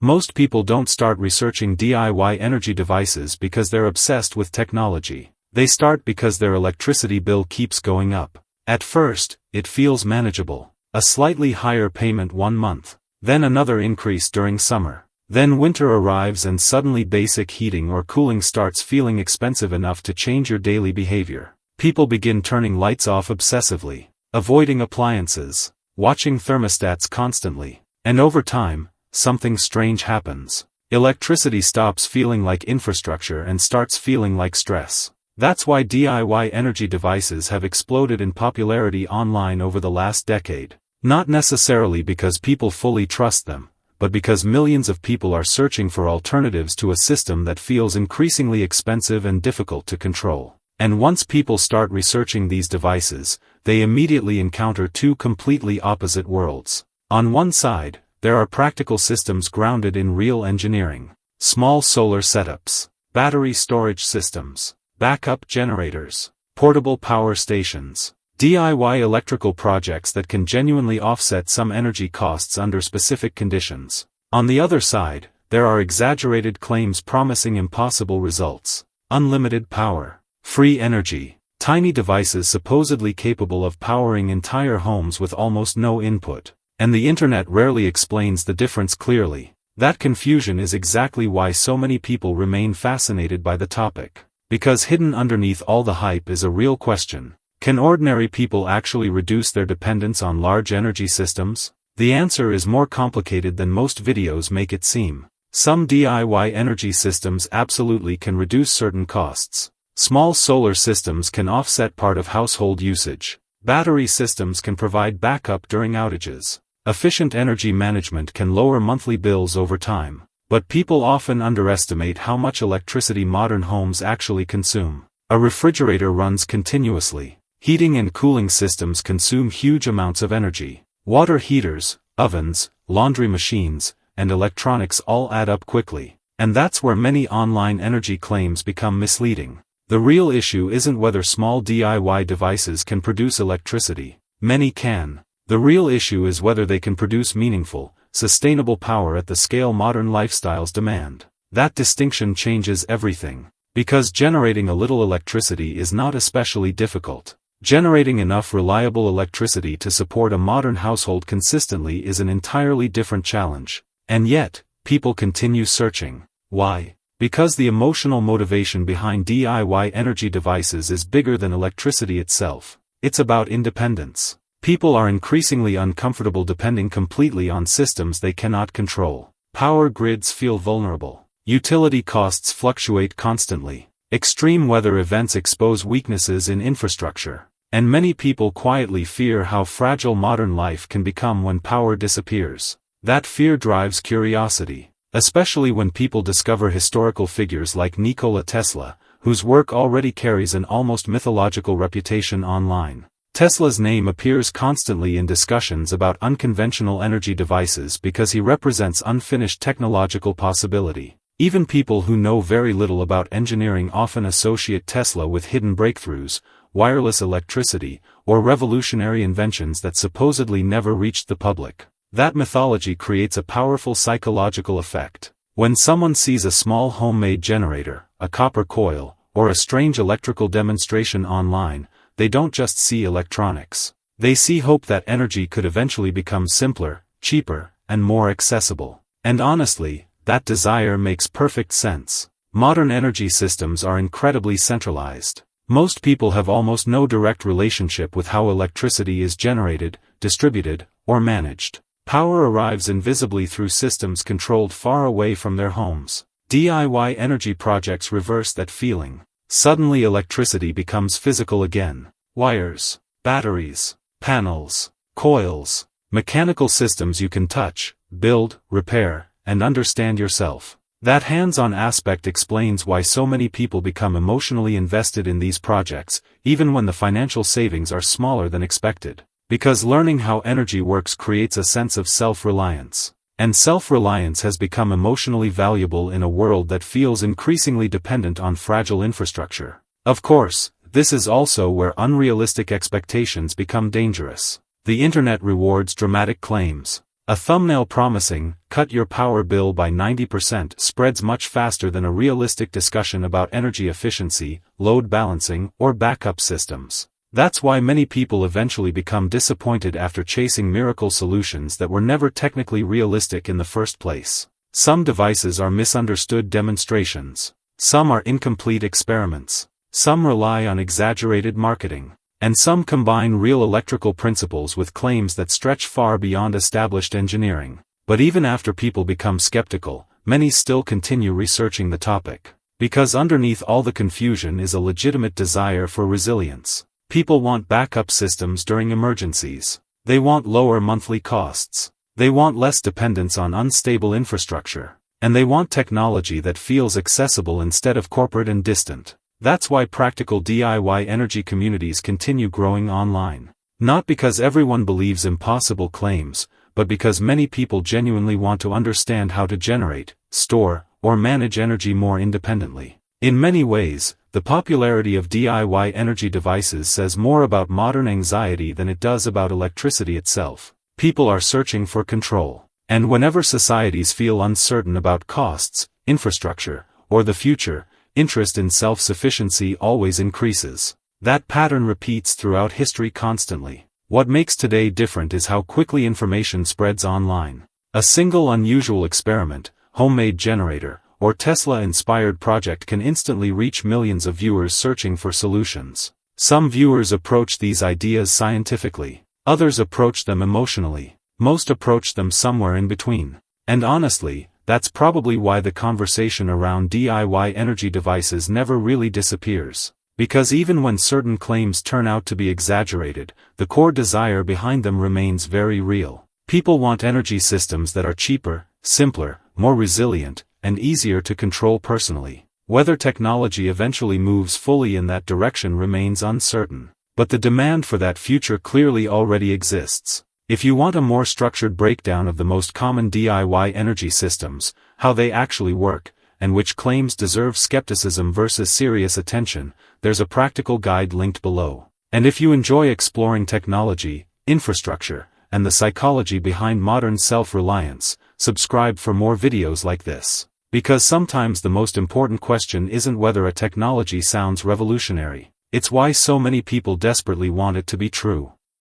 Most people don't start researching DIY energy devices because they're obsessed with technology. They start because their electricity bill keeps going up. At first, it feels manageable. A slightly higher payment one month. Then another increase during summer. Then winter arrives and suddenly basic heating or cooling starts feeling expensive enough to change your daily behavior. People begin turning lights off obsessively, avoiding appliances, watching thermostats constantly. And over time, something strange happens. Electricity stops feeling like infrastructure and starts feeling like stress. That's why DIY energy devices have exploded in popularity online over the last decade. Not necessarily because people fully trust them, but because millions of people are searching for alternatives to a system that feels increasingly expensive and difficult to control. And once people start researching these devices, they immediately encounter two completely opposite worlds. On one side, there are practical systems grounded in real engineering. Small solar setups, battery storage systems, backup generators, portable power stations, DIY electrical projects that can genuinely offset some energy costs under specific conditions. On the other side, there are exaggerated claims promising impossible results. Unlimited power, free energy, tiny devices supposedly capable of powering entire homes with almost no input. And the internet rarely explains the difference clearly. That confusion is exactly why so many people remain fascinated by the topic. Because hidden underneath all the hype is a real question. Can ordinary people actually reduce their dependence on large energy systems? The answer is more complicated than most videos make it seem. Some DIY energy systems absolutely can reduce certain costs. Small solar systems can offset part of household usage. Battery systems can provide backup during outages. Efficient energy management can lower monthly bills over time. But people often underestimate how much electricity modern homes actually consume. A refrigerator runs continuously. Heating and cooling systems consume huge amounts of energy. Water heaters, ovens, laundry machines, and electronics all add up quickly. And that's where many online energy claims become misleading. The real issue isn't whether small DIY devices can produce electricity. Many can. The real issue is whether they can produce meaningful, sustainable power at the scale modern lifestyles demand. That distinction changes everything. Because generating a little electricity is not especially difficult. Generating enough reliable electricity to support a modern household consistently is an entirely different challenge. And yet, people continue searching. Why? Because the emotional motivation behind DIY energy devices is bigger than electricity itself. It's about independence. People are increasingly uncomfortable depending completely on systems they cannot control. Power grids feel vulnerable. Utility costs fluctuate constantly. Extreme weather events expose weaknesses in infrastructure. And many people quietly fear how fragile modern life can become when power disappears. That fear drives curiosity, especially when people discover historical figures like Nikola Tesla, whose work already carries an almost mythological reputation online. Tesla's name appears constantly in discussions about unconventional energy devices because he represents unfinished technological possibility. Even people who know very little about engineering often associate Tesla with hidden breakthroughs, wireless electricity, or revolutionary inventions that supposedly never reached the public. That mythology creates a powerful psychological effect. When someone sees a small homemade generator, a copper coil, or a strange electrical demonstration online, they don't just see electronics. They see hope that energy could eventually become simpler, cheaper, and more accessible. And honestly, that desire makes perfect sense. Modern energy systems are incredibly centralized. Most people have almost no direct relationship with how electricity is generated, distributed, or managed. Power arrives invisibly through systems controlled far away from their homes. DIY energy projects reverse that feeling. Suddenly electricity becomes physical again. Wires, batteries, panels, coils, mechanical systems you can touch, build, repair, and understand yourself. That hands-on aspect explains why so many people become emotionally invested in these projects, even when the financial savings are smaller than expected. Because learning how energy works creates a sense of self-reliance. And self-reliance has become emotionally valuable in a world that feels increasingly dependent on fragile infrastructure. Of course, this is also where unrealistic expectations become dangerous. The internet rewards dramatic claims. A thumbnail promising, "Cut your power bill by 90% spreads much faster than a realistic discussion about energy efficiency, load balancing, or backup systems. That's why many people eventually become disappointed after chasing miracle solutions that were never technically realistic in the first place. Some devices are misunderstood demonstrations. Some are incomplete experiments. Some rely on exaggerated marketing. And some combine real electrical principles with claims that stretch far beyond established engineering. But even after people become skeptical, many still continue researching the topic. Because underneath all the confusion is a legitimate desire for resilience. People want backup systems during emergencies. They want lower monthly costs. They want less dependence on unstable infrastructure. And they want technology that feels accessible instead of corporate and distant. That's why practical DIY energy communities continue growing online. Not because everyone believes impossible claims, but because many people genuinely want to understand how to generate, store, or manage energy more independently. In many ways, the popularity of DIY energy devices says more about modern anxiety than it does about electricity itself. People are searching for control. And whenever societies feel uncertain about costs, infrastructure, or the future, interest in self-sufficiency always increases. That pattern repeats throughout history constantly. What makes today different is how quickly information spreads online. A single unusual experiment, homemade generator, or Tesla-inspired project can instantly reach millions of viewers searching for solutions. Some viewers approach these ideas scientifically. Others approach them emotionally. Most approach them somewhere in between. And honestly, that's probably why the conversation around DIY energy devices never really disappears. Because even when certain claims turn out to be exaggerated, the core desire behind them remains very real. People want energy systems that are cheaper, simpler, more resilient, and easier to control personally. Whether technology eventually moves fully in that direction remains uncertain. But the demand for that future clearly already exists. If you want a more structured breakdown of the most common DIY energy systems, how they actually work, and which claims deserve skepticism versus serious attention, there's a practical guide linked below. And if you enjoy exploring technology, infrastructure, and the psychology behind modern self-reliance, subscribe for more videos like this. Because sometimes the most important question isn't whether a technology sounds revolutionary, it's why so many people desperately want it to be true.